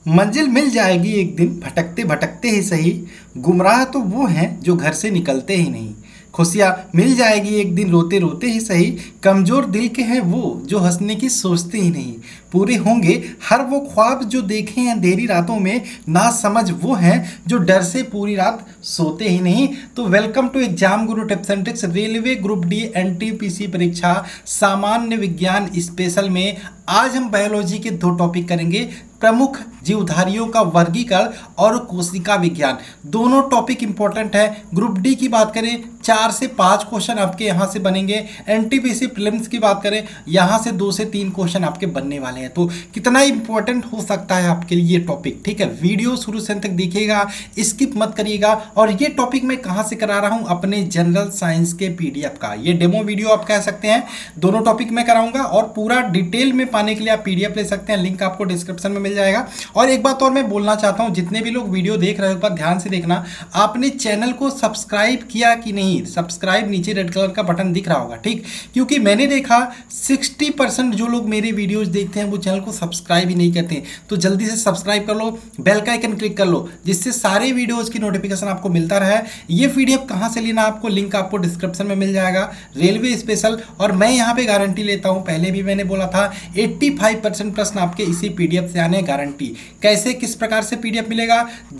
मंजिल मिल जाएगी एक दिन, भटकते भटकते ही सही। गुमराह तो वो हैं जो घर से निकलते ही नहीं। खुशियाँ मिल जाएगी एक दिन, रोते रोते ही सही। कमज़ोर दिल के हैं वो जो हंसने की सोचते ही नहीं। पूरे होंगे हर वो ख्वाब जो देखे हैं अंधेरी रातों में। ना समझ वो हैं जो डर से पूरी रात सोते ही नहीं। तो welcome to exam Guru tips and tricks railway group D NTPC परीक्षा सामान्य विज्ञान स्पेशल में आज हम बायोलॉजी के दो टॉपिक करेंगे, प्रमुख जीवधारियों का वर्गीकरण और कोशिका विज्ञान। दोनों टॉपिक इंपॉर्टेंट है। ग्रुप डी की बात करें 4 से 5 क्वेश्चन आपके यहाँ से बनेंगे। एनटीपीसी प्रीलिम्स की बात करें यहाँ से 2 से 3 क्वेश्चन आपके बनने वाले हैं। तो कितना इंपॉर्टेंट हो सकता है आपके लिए ये टॉपिक, ठीक है। वीडियो शुरू से अंत तक देखिएगा, स्किप मत करिएगा। और ये टॉपिक मैं कहाँ से करा रहा हूँ, अपने जनरल साइंस के पीडीएफ का। ये डेमो वीडियो आप कह सकते हैं। दोनों टॉपिक मैं कराऊंगा और पूरा डिटेल में पाने के लिए आप पीडीएफ ले सकते हैं। लिंक आपको डिस्क्रिप्शन में मिल जाएगा। और एक बात और मैं बोलना चाहता हूं, जितने भी लोग वीडियो देख रहे हो एक बार ध्यान से देखना, आपने चैनल को सब्सक्राइब किया कि नहीं। सब्सक्राइब नीचे रेड कलर का बटन दिख रहा होगा, ठीक। क्योंकि मैंने देखा 60% जो लोग मेरे वीडियोस देखते हैं वो चैनल को सब्सक्राइब ही नहीं करते। तो जल्दी से सब्सक्राइब कर लो, बेल का आइकन क्लिक कर लो, जिससे सारे वीडियोज की नोटिफिकेशन आपको मिलता रहे। ये पीडीएफ कहाँ से लेना, आपको लिंक आपको डिस्क्रिप्शन में मिल जाएगा, रेलवे स्पेशल। और मैं यहाँ पे गारंटी लेता हूँ, पहले भी मैंने बोला था 85% प्रश्न आपके इसी पीडीएफ से आने गारंटी। कैसे, किस प्रकार से पीडीएफ मिलेगा,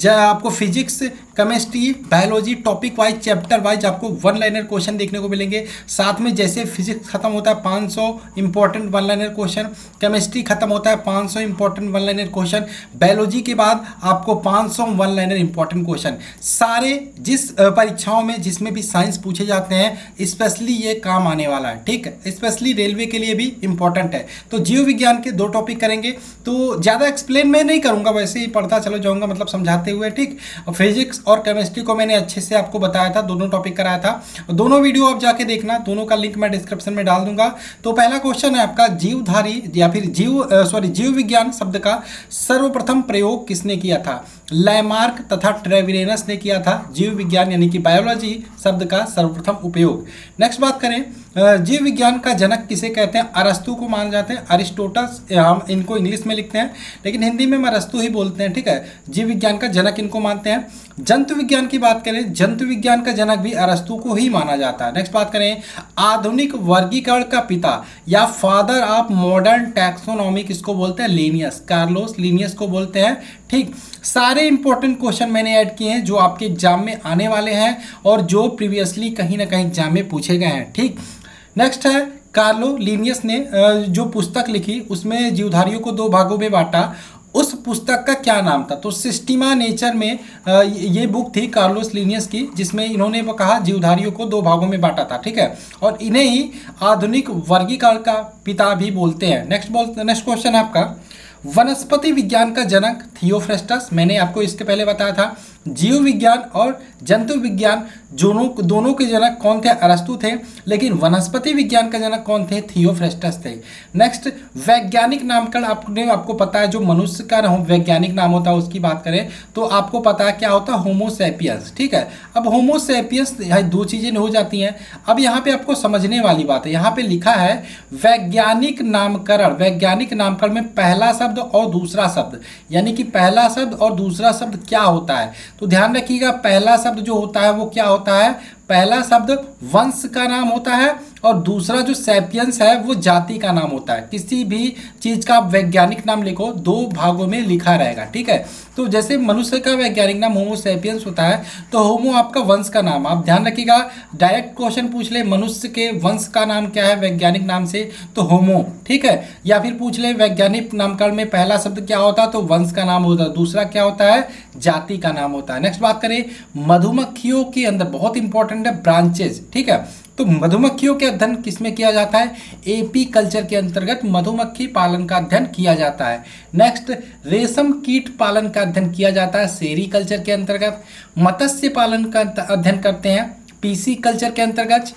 आपको physics, chemistry, biology topic wise, chapter wise आपको वन लाइनर क्वेश्चन देखने को मिलेंगे। साथ में जैसे फिजिक्स खत्म होता है 500 important one liner question, chemistry खत्म होता है 500 important one liner question, biology के बाद आपको 500 वन लाइनर इंपॉर्टेंट क्वेश्चन। सारे जिस परीक्षाओं में जिसमें भी साइंस पूछे जाते हैं स्पेशली ये काम आने वाला है, ठीक है। स्पेशली रेलवे के लिए भी इंपॉर्टेंट है। तो जीव विज्ञान के 2 टॉपिक करेंगे। तो ज़्यादा एक्सप्लेन मैं नहीं करूंगा, वैसे ही पढ़ता चलो जाऊंगा, मतलब समझाते हुए, ठीक। फिजिक्स और केमिस्ट्री को मैंने अच्छे से आपको बताया था, दोनों टॉपिक कराया था। दोनों वीडियो आप जाके देखना, दोनों का लिंक मैं डिस्क्रिप्शन में डाल दूंगा। तो पहला क्वेश्चन है आपका, जीवधारी या फिर जीव विज्ञान शब्द का सर्वप्रथम प्रयोग किसने किया था। लैमार्क तथा ट्रेविरेनस ने किया था जीव विज्ञान यानी कि बायोलॉजी शब्द का सर्वप्रथम उपयोग। नेक्स्ट बात करें, जीव विज्ञान का जनक किसे कहते हैं। अरस्तु को मान जाते हैं, अरिस्टोटस, हम इनको इंग्लिश में लिखते हैं लेकिन हिंदी में हम अरस्तु ही बोलते हैं, ठीक है। जीव विज्ञान का जनक इनको मानते हैं। जंतु विज्ञान की बात करें, जंतु विज्ञान का जनक भी अरस्तु को ही माना जाता है। नेक्स्ट बात करें, आधुनिक वर्गीकरण का पिता या फादर ऑफ मॉडर्न टैक्सोनॉमी किसको बोलते हैं। लीनियस, कार्लोस लीनियस को बोलते हैं, ठीक। सारे इंपॉर्टेंट क्वेश्चन मैंने ऐड किए हैं जो आपके एग्जाम में आने वाले हैं और जो प्रीवियसली कहीं ना कहीं एग्जाम में पूछे गए हैं, ठीक। नेक्स्ट है, कार्लो लीनियस ने जो पुस्तक लिखी उसमें जीवधारियों को 2 भागों में बांटा। उस पुस्तक का क्या नाम था। तो सिस्टीमा नेचर में ये बुक थी कार्लोस लीनियस की, जिसमें इन्होंने वो कहा जीवधारियों को 2 भागों में बांटा था, ठीक है। और इन्हें ही आधुनिक वर्गीकरण का पिता भी बोलते हैं। नेक्स्ट क्वेश्चन है आपका, वनस्पति विज्ञान का जनक थियोफ्रेस्टस। मैंने आपको इसके पहले बताया था जीव विज्ञान और जंतु विज्ञान दोनों के जनक कौन थे, अरस्तु थे। लेकिन वनस्पति विज्ञान का जनक कौन थे, थियोफ्रेस्टस थे। नेक्स्ट, वैज्ञानिक नामकरण आपको पता है, जो मनुष्य का वैज्ञानिक नाम होता है उसकी बात करें तो आपको पता है क्या होता है, होमोसैपियंस, ठीक है। अब होमोसैपियंस 2 चीज़ें हो जाती हैं। अब यहाँ पे आपको समझने वाली बात है, यहाँ पे लिखा है वैज्ञानिक नामकरण। वैज्ञानिक नामकरण में पहला शब्द और दूसरा शब्द, यानी कि पहला शब्द और दूसरा शब्द क्या होता है। तो ध्यान रखिएगा, पहला शब्द जो होता है वो क्या होता है, पहला शब्द वंश का नाम होता है और दूसरा जो सैपियंस है वो जाति का नाम होता है। किसी भी चीज़ का वैज्ञानिक नाम लिखो 2 भागों में लिखा रहेगा, ठीक है। तो जैसे मनुष्य का वैज्ञानिक नाम होमो सैपियंस होता है तो होमो आपका वंश का नाम। आप ध्यान रखिएगा, डायरेक्ट क्वेश्चन पूछ ले मनुष्य के वंश का नाम क्या है वैज्ञानिक नाम से, तो होमो, ठीक है। या फिर पूछ ले वैज्ञानिक नामकरण में पहला शब्द क्या होता है, तो वंश का नाम होता है, दूसरा क्या होता है, जाति का नाम होता है। नेक्स्ट बात करें, मधुमक्खियों के अंदर बहुत इंपॉर्टेंट है ब्रांचेज, ठीक है। तो मधुमक्खियों के अध्ययन किसमें किया जाता है, एपी कल्चर के अंतर्गत मधुमक्खी पालन का अध्ययन किया जाता है। नेक्स्ट, रेशम कीट पालन का अध्ययन किया जाता है सेरी कल्चर के अंतर्गत। मत्स्य पालन का अध्ययन करते हैं पीसी कल्चर के अंतर्गत।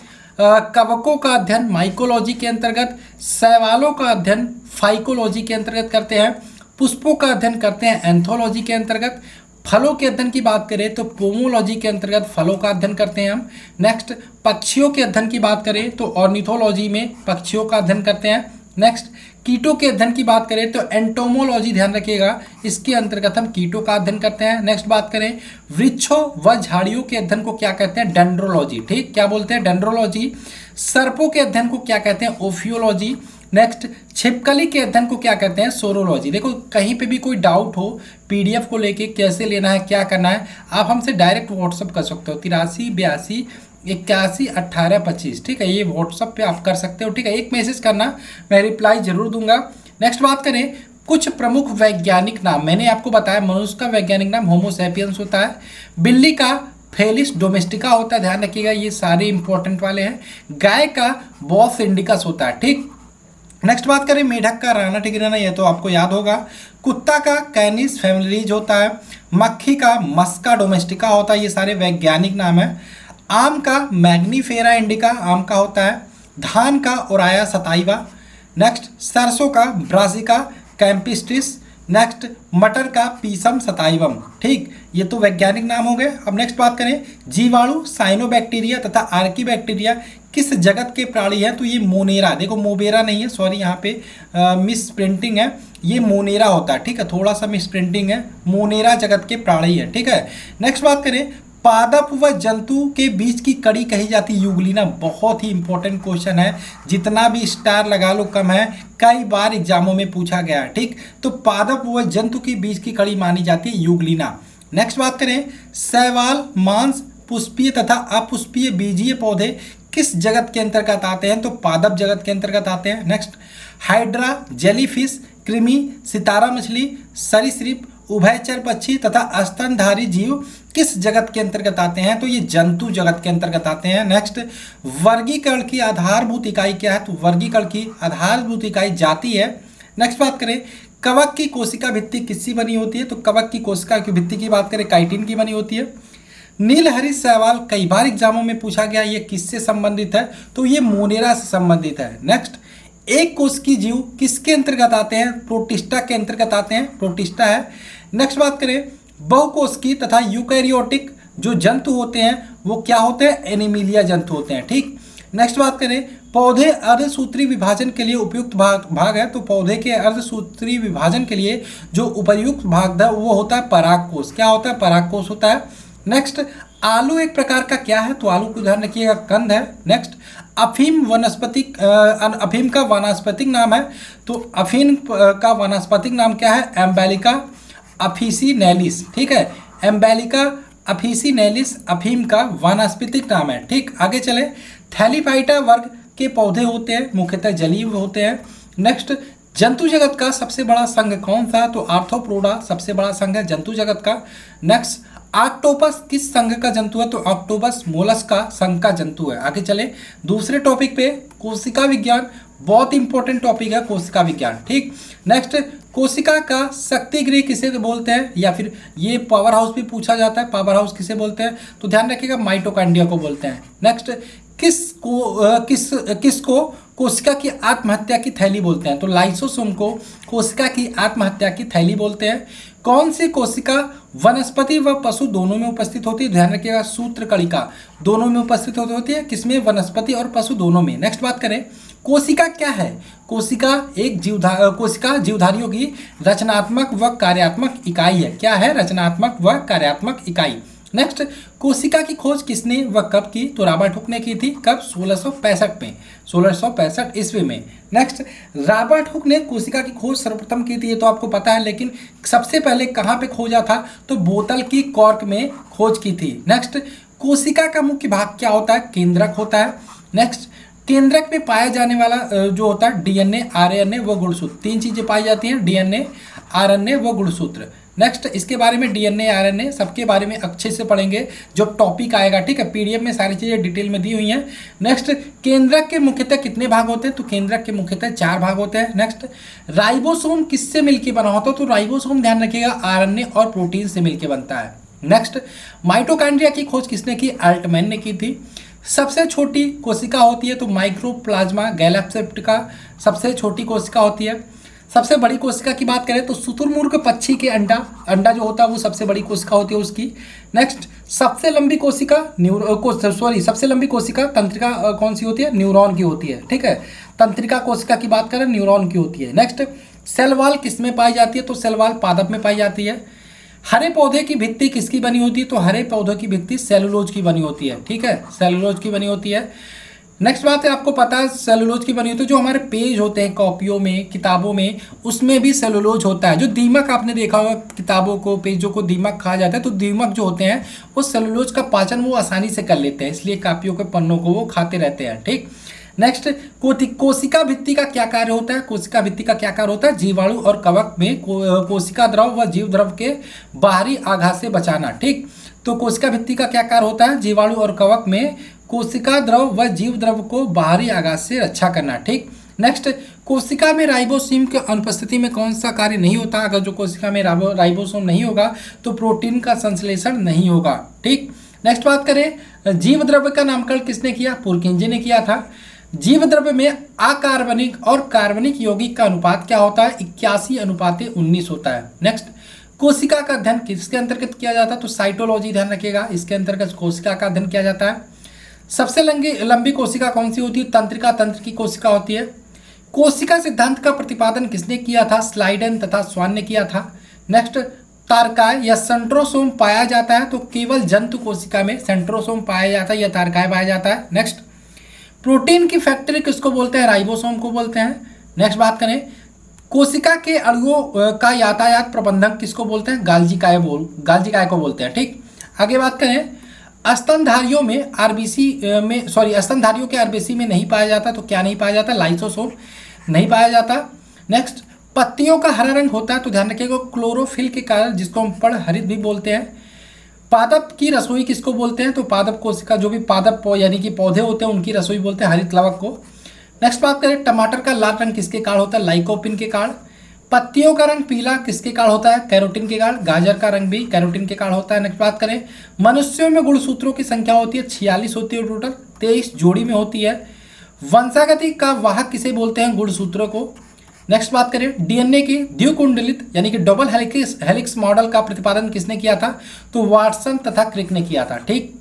कवकों का अध्ययन माइकोलॉजी के अंतर्गत। शैवालों का अध्ययन फाइकोलॉजी के अंतर्गत करते हैं। पुष्पों का अध्ययन करते हैं एंथोलॉजी के अंतर्गत। फलों के अध्ययन की बात करें तो पोमोलॉजी के अंतर्गत फलों का अध्ययन करते हैं हम। नेक्स्ट, पक्षियों के अध्ययन की बात करें तो ऑर्निथोलॉजी में पक्षियों का अध्ययन करते हैं। नेक्स्ट, कीटों के अध्ययन की बात करें तो एंटोमोलॉजी ध्यान रखिएगा, इसके अंतर्गत हम कीटों का अध्ययन करते हैं। नेक्स्ट बात करें वृक्षों व झाड़ियों के अध्ययन को क्या कहते हैं, डेंड्रोलॉजी। ठीक, क्या बोलते हैं, डेंड्रोलॉजी। सर्पों के अध्ययन को क्या कहते हैं, ओफियोलॉजी। नेक्स्ट छिपकली के अध्ययन को क्या कहते हैं, सोरोलॉजी। देखो कहीं पे भी कोई डाउट हो पीडीएफ को लेके कैसे लेना है क्या करना है, आप हमसे डायरेक्ट व्हाट्सअप कर सकते हो 8382811825। ठीक है, ये व्हाट्सअप पे आप कर सकते हो। ठीक है, एक मैसेज करना, मैं रिप्लाई जरूर दूंगा। नेक्स्ट बात करें कुछ प्रमुख वैज्ञानिक नाम। मैंने आपको बताया मनुष्य का वैज्ञानिक नाम होमो सैपियंस होता है, बिल्ली का फेलिस डोमेस्टिका होता है, ध्यान रखिएगा ये सारे इंपॉर्टेंट वाले हैं। गाय का बॉस इंडिकस होता है। ठीक, नेक्स्ट बात करें मेढक का राना टिग्रिना, ये तो आपको याद होगा। कुत्ता का कैनिस फैमिलीज होता है, मक्खी का मस्का डोमेस्टिका होता है, ये सारे वैज्ञानिक नाम है। आम का मैग्नीफेरा इंडिका आम का होता है, धान का ओराया सताइवा। नेक्स्ट सरसों का ब्रासिका कैंपिस्ट्रिस। नेक्स्ट मटर का पीसम सताइवम। ठीक, ये तो वैज्ञानिक नाम हो गए। अब नेक्स्ट बात करें जीवाणु साइनोबैक्टीरिया तथा आर्कीबैक्टीरिया किस जगत के प्राणी हैं, तो ये मोनेरा, देखो मोबेरा नहीं है, सॉरी यहाँ पे मिस प्रिंटिंग है, ये मोनेरा होता है। ठीक है, थोड़ा सा मिस प्रिंटिंग है, मोनेरा जगत के प्राणी है। ठीक है, नेक्स्ट बात करें पादप व जंतु के बीच की कड़ी कही जाती है यूग्लिना। बहुत ही इंपॉर्टेंट क्वेश्चन है, जितना भी स्टार लगा लो कम है, कई बार एग्जामों में पूछा गया है। ठीक, तो पादप व जंतु के बीच की कड़ी मानी जाती है यूग्लिना। नेक्स्ट बात करें शैवाल मांस पुष्पीय तथा अपुष्पीय बीजीय पौधे किस जगत के अंतर्गत आते हैं, तो पादप जगत के अंतर्गत आते हैं। नेक्स्ट हाइड्रा जेलीफिश कृमि सितारा मछली सरीसृप उभयचर पक्षी तथा स्तनधारी जीव किस जगत के अंतर्गत आते हैं, तो ये जंतु जगत के अंतर्गत आते हैं। नेक्स्ट वर्गीकरण की आधारभूत इकाई क्या है, तो वर्गीकरण की आधारभूत इकाई जाति है। नेक्स्ट बात करें कवक की कोशिका भित्ति किससे बनी होती है, तो कवक की कोशिका की भित्ति की बात करें काइटिन की बनी होती है। नीलहरी शैवाल कई बार एग्जामों में पूछा गया, ये किससे संबंधित है, तो ये मोनेरा से संबंधित है। नेक्स्ट एक कोशिकीय जीव किसके अंतर्गत आते हैं, प्रोटिस्टा के अंतर्गत आते हैं, प्रोटिस्टा है। नेक्स्ट बात करें बहुकोशिकीय तथा यूकैरियोटिक जो जंतु होते हैं वो क्या होते हैं, एनिमिलिया जंतु होते हैं। ठीक, नेक्स्ट बात करें पौधे अर्धसूत्री विभाजन के लिए उपयुक्त भाग है, तो पौधे के अर्धसूत्री विभाजन के लिए जो उपयुक्त भाग है वो होता है परागकोश। क्या होता है, परागकोश होता है। नेक्स्ट आलू एक प्रकार का क्या है, तो आलू को ध्यान रखिएगा कंद है। नेक्स्ट अफीम वनस्पतिक अफीम का वानस्पतिक नाम है, तो अफीम का वानस्पतिक नाम क्या है, एम्बेलिका अफिसिनेलिस। ठीक है, एम्बेलिका अफिसिनेलिस अफीम का वानस्पतिक नाम है। ठीक, आगे चले थैलीफाइटा वर्ग के पौधे होते हैं, मुख्यतः जलीय होते हैं। नेक्स्ट जंतु जगत का सबसे बड़ा संघ कौन सा, तो आर्थ्रोपोडा सबसे बड़ा संघ है जंतु जगत का। नेक्स्ट ऑक्टोपस किस संघ का जंतु है, तो ऑक्टोपस मोलस्का संघ का जंतु है। आगे चले दूसरे टॉपिक पे, कोशिका विज्ञान बहुत इंपॉर्टेंट टॉपिक है कोशिका विज्ञान। ठीक, नेक्स्ट कोशिका का शक्ति गृह किसे बोलते हैं, या फिर ये पावर हाउस भी पूछा जाता है, पावर हाउस किसे बोलते हैं, तो ध्यान रखिएगा माइटोकॉन्ड्रिया को बोलते हैं। नेक्स्ट किसको कोशिका की आत्महत्या की थैली बोलते हैं, तो लाइसोसोम को कोशिका की आत्महत्या की थैली बोलते हैं। कौन सी कोशिका वनस्पति व पशु दोनों में उपस्थित होती है, ध्यान रखिएगा सूत्रकणिका दोनों में उपस्थित होती है, किसमें, वनस्पति और पशु दोनों में। नेक्स्ट बात करें कोशिका क्या है, कोशिका एक कोशिका जीवधारियों की रचनात्मक व कार्यात्मक इकाई है। क्या है, रचनात्मक व कार्यात्मक इकाई। नेक्स्ट कोशिका की खोज किसने व कब की, तो रॉबर्ट हुक ने की थी, कब, 1665 में, 1665 ईस्वी में। नेक्स्ट रॉबर्ट हुक ने कोशिका की खोज सर्वप्रथम की थी, ये तो आपको पता है, लेकिन सबसे पहले कहाँ पे खोजा था, तो बोतल की कॉर्क में खोज की थी। नेक्स्ट कोशिका का मुख्य भाग क्या होता है, केंद्रक होता है। नेक्स्ट केंद्रक में पाया जाने वाला जो होता है डीएनए आरएनए व गुणसूत्र, तीन चीजें पाई जाती हैं, डीएनए आरएनए व गुणसूत्र। नेक्स्ट इसके बारे में डीएनए आरएनए सबके बारे में अच्छे से पढ़ेंगे, जो टॉपिक आएगा। ठीक है, पीडीएफ में सारी चीज़ें डिटेल में दी हुई हैं। नेक्स्ट केंद्रक के मुख्यतः कितने भाग होते हैं, तो केंद्रक के मुख्यतः 4 भाग होते हैं। नेक्स्ट राइबोसोम किससे मिलकर बना होता है, तो राइबोसोम ध्यान रखिएगा आरएनए और प्रोटीन से मिलकर बनता है। नेक्स्ट माइटोकॉन्ड्रिया की खोज किसने की, अल्टमैन ने की थी। सबसे छोटी कोशिका होती है तो माइक्रोप्लाज्मा गैलाक्सेप्टिका सबसे छोटी कोशिका होती है। सबसे बड़ी कोशिका की बात करें तो शुतुरमुर्ग पक्षी के अंडा जो होता है वो सबसे बड़ी कोशिका होती है उसकी। नेक्स्ट, सबसे लंबी कोशिका सबसे लंबी कोशिका तंत्रिका कौन सी होती है? न्यूरॉन की होती है। ठीक है, तंत्रिका कोशिका की बात करें न्यूरॉन की होती है। नेक्स्ट, सेल वॉल किस में पाई जाती है? तो सेल वॉल पादप में पाई जाती है। हरे पौधे की भित्ति किसकी बनी होती है? तो हरे पौधे की भित्ति सेलुलोज की बनी होती है। ठीक है, सेलुलोज की बनी होती है। नेक्स्ट बात है, आपको पता है सेलुलोज की बनी होती है। जो हमारे पेज होते हैं कॉपियों में, किताबों में, उसमें भी सेलुलोज होता है। जो दीमक आपने देखा होगा, किताबों को, पेजों को दीमक कहा जाता है, तो दीमक जो होते हैं वो सेलुलोज का पाचन वो आसानी से कर लेते हैं, इसलिए कॉपियों के पन्नों को वो खाते रहते हैं। ठीक, नेक्स्ट, कोशिका भित्ति का क्या कार्य होता है? कोशिका भित्ति का क्या कार्य होता है? जीवाणु और कवक में कोशिका द्रव व जीव द्रव के बाहरी आघात से बचाना। ठीक, तो कोशिका भित्ति का क्या कार्य होता है? जीवाणु और कवक में कोशिका द्रव व जीव द्रव को बाहरी आघात से रक्षा करना। ठीक, नेक्स्ट, कोशिका में राइबोसोम के अनुपस्थिति में कौन सा कार्य नहीं होता? अगर जो कोशिका में राइबोसोम नहीं होगा तो प्रोटीन का संश्लेषण नहीं होगा। ठीक, नेक्स्ट बात करें, जीव द्रव्य का नामकरण किसने किया? पुरकिंजे ने किया था। जीव द्रव्य में अकार्बनिक और कार्बनिक यौगिक का अनुपात क्या होता है? 81:19 होता है। नेक्स्ट, कोशिका का अध्ययन किसके अंतर्गत किया जाता है? तो साइटोलॉजी, ध्यान रखिएगा, इसके अंतर्गत कोशिका का अध्ययन किया जाता है। सबसे लंबी कोशिका कौन सी होती है? तंत्रिका तंत्र की कोशिका होती है। कोशिका सिद्धांत का प्रतिपादन किसने किया था? स्लाइडन तथा स्वान ने किया था। नेक्स्ट, तारकाय या सेंट्रोसोम पाया जाता है तो केवल जंतु कोशिका में सेंट्रोसोम पाया जाता है या तारकाय पाया जाता है। नेक्स्ट, प्रोटीन की फैक्ट्री किसको बोलते हैं? राइबोसोम को बोलते हैं। नेक्स्ट बात करें, कोशिका के अणुओं का यातायात प्रबंधक किसको बोलते हैं? गाल्जी काय को बोलते हैं। ठीक, आगे बात करें, स्तनधारियों के आरबीसी में नहीं पाया जाता तो क्या नहीं पाया जाता? लाइसोसोम नहीं पाया जाता। नेक्स्ट, पत्तियों का हरा रंग होता है तो ध्यान रखिएगा क्लोरोफिल के कारण, जिसको हम पर्णहरित भी बोलते हैं। पादप की रसोई किसको बोलते हैं? तो पादप कोशिका, जो भी पादप यानी कि पौधे होते हैं उनकी रसोई बोलते हैं हरित लवक को। नेक्स्ट बात करें, टमाटर का लाल रंग किसके कारण होता है? लाइकोपिन के कारण। पत्तियों का रंग पीला किसके कारण होता है? कैरोटीन के कारण। गाजर का रंग भी कैरोटीन के कारण होता है। नेक्स्ट बात करें, मनुष्यों में गुणसूत्रों की संख्या होती है 46 होती है टोटल, 23 जोड़ी में होती है। वंशागति का वाहक किसे बोलते हैं? गुणसूत्रों को। नेक्स्ट बात करें, डीएनए की द्विकुंडलित यानी कि डबल हेलिक्स मॉडल का प्रतिपादन किसने किया था? तो वाटसन तथा क्रिक ने किया था। ठीक,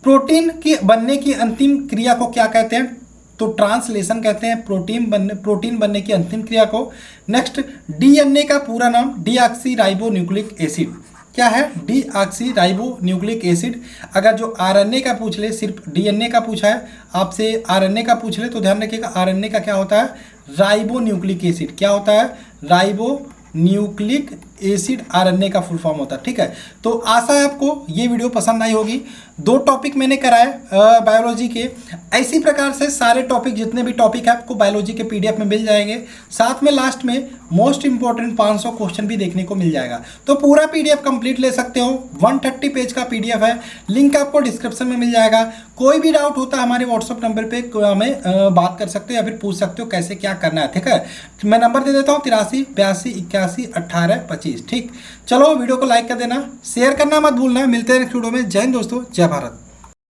प्रोटीन की बनने की अंतिम क्रिया को क्या कहते हैं? तो ट्रांसलेशन कहते हैं प्रोटीन बनने की अंतिम क्रिया को। नेक्स्ट, डीएनए का पूरा नाम डीऑक्सी राइबो न्यूक्लिक एसिड क्या है? Deoxy ribo nucleic acid. अगर जो आरएनए का पूछ ले, सिर्फ डीएनए का पूछा है आपसे, आरएनए का पूछ ले तो ध्यान रखिएगा आरएनए का क्या होता है? Ribo nucleic acid. क्या होता है? राइबो न्यूक्लिक एसिड आरएनए का फुल फॉर्म होता है। ठीक है, तो आशा है आपको ये वीडियो पसंद आई होगी। 2 टॉपिक मैंने कराए बायोलॉजी के। इसी प्रकार से सारे टॉपिक, जितने भी टॉपिक है आपको बायोलॉजी के पीडीएफ में मिल जाएंगे। साथ में लास्ट में मोस्ट इंपॉर्टेंट 500 क्वेश्चन भी देखने को मिल जाएगा। तो पूरा पीडीएफ कंप्लीट ले सकते हो। 130 पेज का पीडीएफ है, लिंक आपको डिस्क्रिप्शन में मिल जाएगा। कोई भी डाउट होता है हमारे व्हाट्सअप नंबर पर हमें बात कर सकते हो या फिर पूछ सकते हो कैसे क्या करना है। ठीक है, मैं नंबर दे देता हूँ 83 82 81 18 25। ठीक, चलो वीडियो को लाइक कर देना, शेयर करना मत भूलना। मिलते हैं नेक्स्ट वीडियो में। जय हिंद दोस्तों, जय भारत।